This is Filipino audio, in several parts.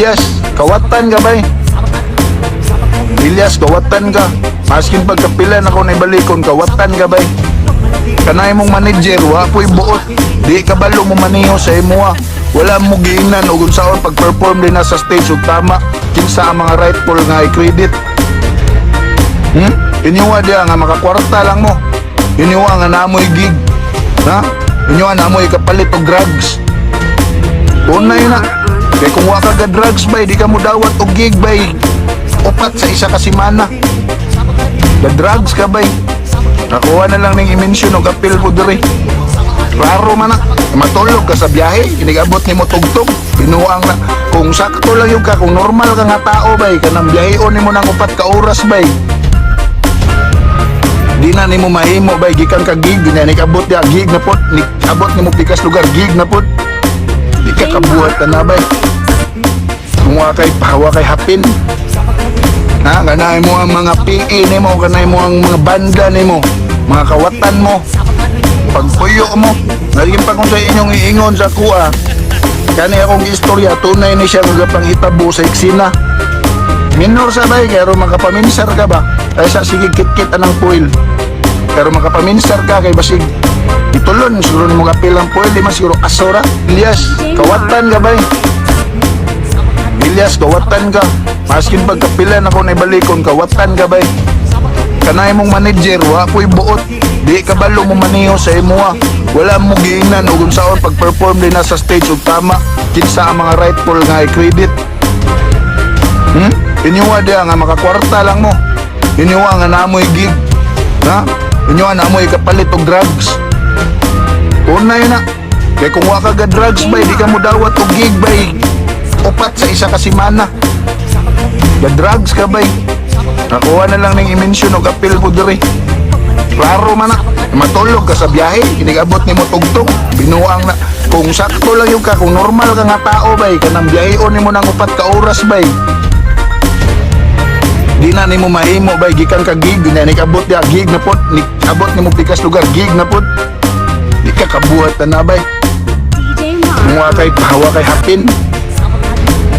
Ilyas, kawatan ka bay. Ilyas, kawatan ka. Maskin pagkapilan ako na ibalikon, kawatan ka bay. Kanay mong manager, wapoy buot. Di kabalo mo maniho sa imuha. Wala mo giingnan o gunsaon pag-perform din na sa stage ug tama. Kinsa ang mga rightful nga i-credit. Inyuha diya nga makakwarta lang mo. Inyuha nga naamoy gig. Ha? Inyuha naamoy kapalit og drugs. Unay na. Kaya kung waka ka drugs bay, di ka mo dawat og gig bay. Upat sa isa ka simana. The drugs ka bay. Nakuha na lang ning i-mention og appeal po diri. Klaro man na. Matulog ka sa biyahe, inigabot ni mo tugtog. Binuang na. Kung sakto lang yung ka, kung normal ka nga tao bay, kanang biyaheon ni mo ng upat ka oras bay. Di na ni mo mahimo bay, gikan ka gig, ginanigabot ya gig na pot. Abot ni mo pikas lugar, gig na pot. Di ka kabuhat ka na bay. Kung wa kay hapin. Ha, ganay mo ang mga PE ni mo, ganay mo ang mga banda ni mo, mga kawatan mo. Pagpuyo mo, naging pa kung sa inyong iingon sa kuha. Kani akong istorya, tunay ni siya magapang hitabo sa eksina. Minor sa bay, kaya makapaminsar ka ba? Ay sa sige kit-kit anang puil. Pero makapaminsar ka kay basig itulon, siguro ni mga pilang puil, di masiguro asora. Ilyas, kawatan ka bay. Ilyas, kawatan ka. Maskin pagkapilan ako na ibalikon, kawatan ka bay. Kanay mong manager, wapoy buot. Di kabalo mo maniho sa imuha. Wala mo giingnan o gunsaon pag-perform din na sa stage ug tama. Kinsa ang mga rightful nga i-credit. Inyuha diya nga makakwarta lang mo. Inyuha nga naamoy gig. Ha? Inyuha naamoy kapalit og drugs. Unay na. Kaya kung waka ka drugs bay, di ka mo dawat og gig bay. Upat sa isa ka simana. The drugs ka bay. Nakuha na lang ning i-mention og appeal po diri. Klaro man na. Matulog ka sa biyahe, inigabot ni mo tugtog. Binuang na. Kung sakto lang yung ka, kung normal ka nga tao bay, kanang biyaheon ni mo ng upat ka oras bay. Di na ni mo mahimo bay, gikan ka gig, ginanigabot ya gig na pot. Abot ni mo pikas lugar, gig na pot. Di ka kabuhat na bay. Mga kay pahawa kay hapin.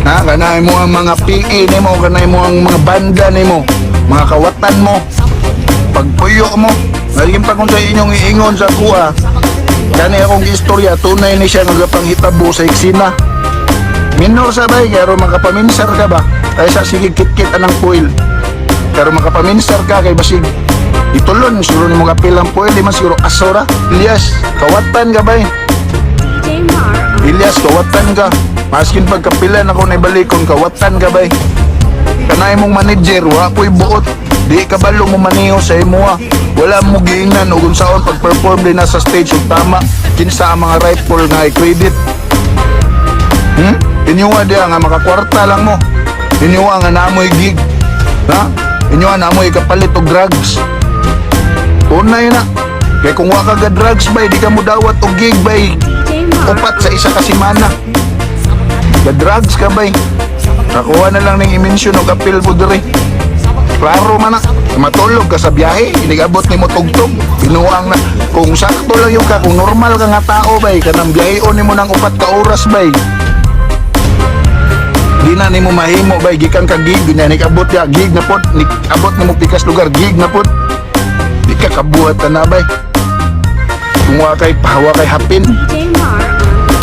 Ha, ganay mo ang mga PE ni mo, ganay mo ang mga banda ni mo, mga kawatan mo. Pagpuyo mo, naging pa kung sa inyong iingon sa kuha. Kani akong istorya, tunay ni siya nagapang hitabo sa eksina. Minor sa bay, kaya makapaminsar ka ba? Ay sa sige kit-kit anang puil. Pero makapaminsar ka kay basig itulon, siguro ni mga pilang puil, di man siguro asora. Ilyas, kawatan ka bay. Ilyas, kawatan ka. Maskin pagkapilan ako na ibalikon, kawatan ka bay. Kanay mong manager, wapoy buot. Di kabalo mo maniho sa imuha. Wala mo giingnan o gunsaon pag-perform din na sa stage ug tama. Kinsa ang mga rightful nga i-credit. Inyuha diya nga makakwarta lang mo. Inyuha nga naamoy gig. Ha? Inyuha naamoy kapalit og drugs. Unay na. Kaya kung waka ka drugs bay, di ka mo dawat og gig bay. Upat sa isa ka simana. The drugs ka bay. Nakuha na lang ning i-mention og appeal po diri. Klaro man na. Matulog ka sa biyahe, inigabot ni mo tugtog. Binuang na. Kung sakto lang yung ka, kung normal ka nga tao bay, kanang biyaheon ni mo ng upat ka oras bay. Di na ni mo mahimo bay, gikan ka gig, ginanigabot ya gig na pot. Abot ni mo pikas lugar, gig na pot. Di ka kabuhat na bay. Kung wakay pahawa kay hapin.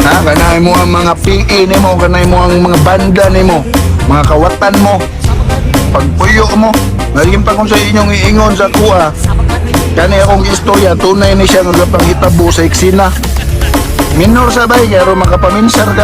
Ha, ganay mo ang mga PE ni mo, ganay mo ang mga banda ni mo, mga kawatan mo. Pagpuyo mo, naging pa kung sa inyong iingon sa kuha. Kani akong istorya, tunay ni siya nagapang hitabo sa eksina. Minor sa bay, kaya makapaminsar ka